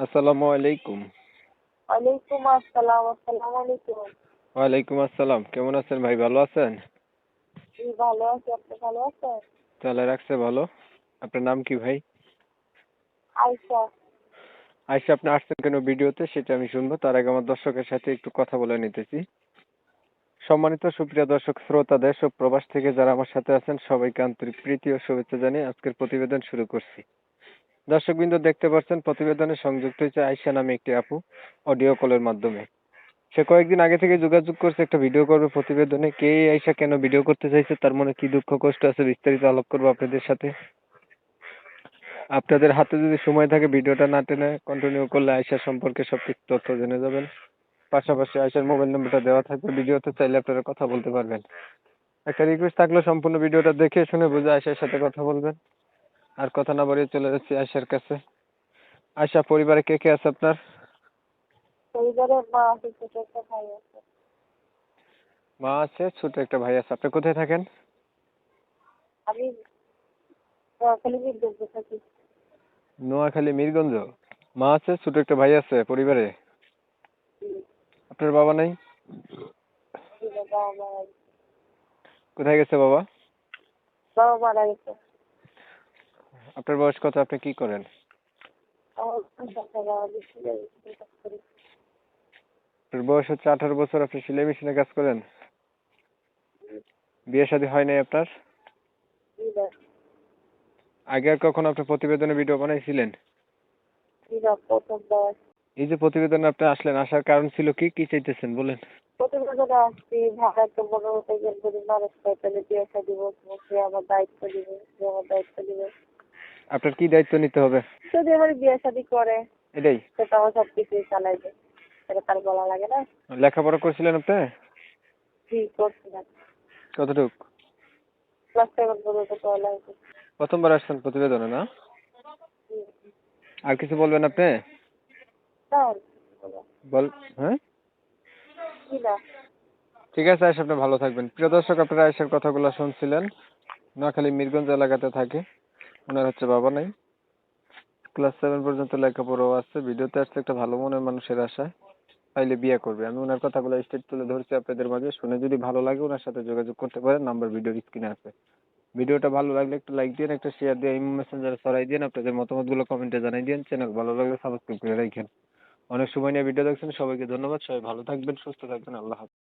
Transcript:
আসসালামু আলাইকুম। ওয়ালাইকুম আসসালাম। আসসালামু আলাইকুম। ওয়ালাইকুম আসসালাম। কেমন আছেন ভাই, ভালো আছেন? জি ভালো আছি, আপনি ভালো আছেন? তাহলে রাখছে ভালো। আপনার নাম কি ভাই? আয়শা। আইসা আপনি আসছেন কেন ভিডিওতে সেটা আমি শুনবো, তার আগে আমার দর্শকের সাথে একটু কথা বলে নিতেছি। সম্মানিত সুপ্রিয় দর্শক শ্রোতা দেশ ও প্রবাস থেকে যারা আমার সাথে আছেন সবাইকে আন্তরিক প্রীতি ও শুভেচ্ছা জানিয়ে আজকের প্রতিবেদন শুরু করছি। দর্শকবৃন্দ দেখতে পাচ্ছেন প্রতিবেদনে সংযুক্ত হয়েছে আয়শা নামে একটি আপু অডিও কলের মাধ্যমে। সে কয়েকদিন আগে থেকে যোগাযোগ করছে একটা ভিডিও করবে প্রতিবেদনে। কে এই আয়শা, কেন ভিডিও করতে চাইছে, তার মনে কি দুঃখ কষ্ট আছে বিস্তারিত আলাপ করবো আপনাদের সাথে। আপনাদের হাতে যদি সময় থাকে ভিডিওটা না টেনে কন্টিনিউ করলে আয়শা সম্পর্কে সবকিছু তথ্য জেনে যাবেন। পাশাপাশি আয়শার মোবাইল নম্বরটা দেওয়া থাকবে ভিডিওতে, চাইলে আপনারা কথা বলতে পারবেন। একটা রিকোয়েস্ট থাকলে সম্পূর্ণ ভিডিওটা দেখে শুনে বুঝে আয়শার সাথে কথা বলবেন। আর কথা না বাড়িয়ে চলে যাচ্ছি আয়শার কাছে। আয়শা, পরিবারে কে কে আছে আপনার? পরিবারে মা আছে, ছোট একটা ভাই আছে। মা আছে, ছোট একটা ভাই আছে। আপনি কোথায় থাকেন? আমি নোয়াখালী বিদ্যুৎ থাকি। নোয়াখালী মিরগঞ্জ। মা আছে, ছোট একটা ভাই আছে পরিবারে। জি, আপনার বাবা নাই? জি, বাবা মারা গেছে। কোথায় গেছে বাবা? বাবা মারা গেছে। আপনার বয়স কত, আপনি কি করেন? আমার সংসার বাবা বিশ্ববিদ্যালয়ে কাজ করি। আপনার বয়স হচ্ছে 18 বছর, আপনি সেলাই মেশিনে কাজ করেন। জি, বিয়ে শাদী হয় নাই আপনার? জি না, আগে আর কখনো আপনি প্রতিবেদনে ভিডিও বানাইছিলেন? জি না, প্রথমবার। এই যে প্রতিবেদনে আপনি আসলেন, আসার কারণ ছিল কি, কি চাইতেছেন বলেন? প্রতিবেদনে আসছি ভাড়া তো মনে হতে গেলে যদি মানুষ পাই তাহলে বিয়ে শাদী বসবো, সে আমার দায়িত্ব দিবে, সে আমার দায়িত্ব দিবে। আপনার কি দায়িত্ব নিতে হবে? যদি আমার বিয়ে শাদী করে এটাই। সেটা আমার সবকিছুই চালাইবে, সেটা তার বলা লাগে না। লেখাপড়া করছিলেন আপনি? জি করছিলাম, কতটুক? ক্লাস 7 পর্যন্ত পড়ালেখা করছি। প্রথমবার আসছেন প্রতিবেদনে না? জি, আর কিছু বলবেন আপনি? তাও বল। হ্যাঁ, কি না। ঠিক আছে আয়শা, আপনি ভালো থাকবেন। প্রিয় দর্শক, আপনারা আয়শার কথাগুলো শুনছিলেন। নোয়াখালী মিরগঞ্জ এলাকাতে থাকে। ওনার হচ্ছে বাবা নাই। ক্লাস 7 পর্যন্ত লেখাপড়াও আছে। ভিডিওতে আসছে একটা ভালো মনের মানুষের আশায়, পাইলে বিয়ে করবে। আমি ওনার কথাগুলো স্টেট তুলে ধরছি আপনাদের মাঝে। শুনে যদি ভালো লাগে ওনার সাথে যোগাযোগ করতে পারেন, নাম্বার ভিডিওর স্ক্রিনে আছে। ভিডিওটা ভালো লাগলে একটা লাইক দিন, একটা শেয়ার দিয়ে ইমো মেসেঞ্জারে ছড়াই দিন। আপনাদের মতামতগুলো কমেন্টে জানাই দিন। চ্যানেল ভালো লাগলে সাবস্ক্রাইব করে রাখেন। অনেক সময় নিয়ে ভিডিও দেখছেন, সবাইকে ধন্যবাদ। সবাই ভালো থাকবেন, সুস্থ থাকবেন। আল্লাহ হাফেজ।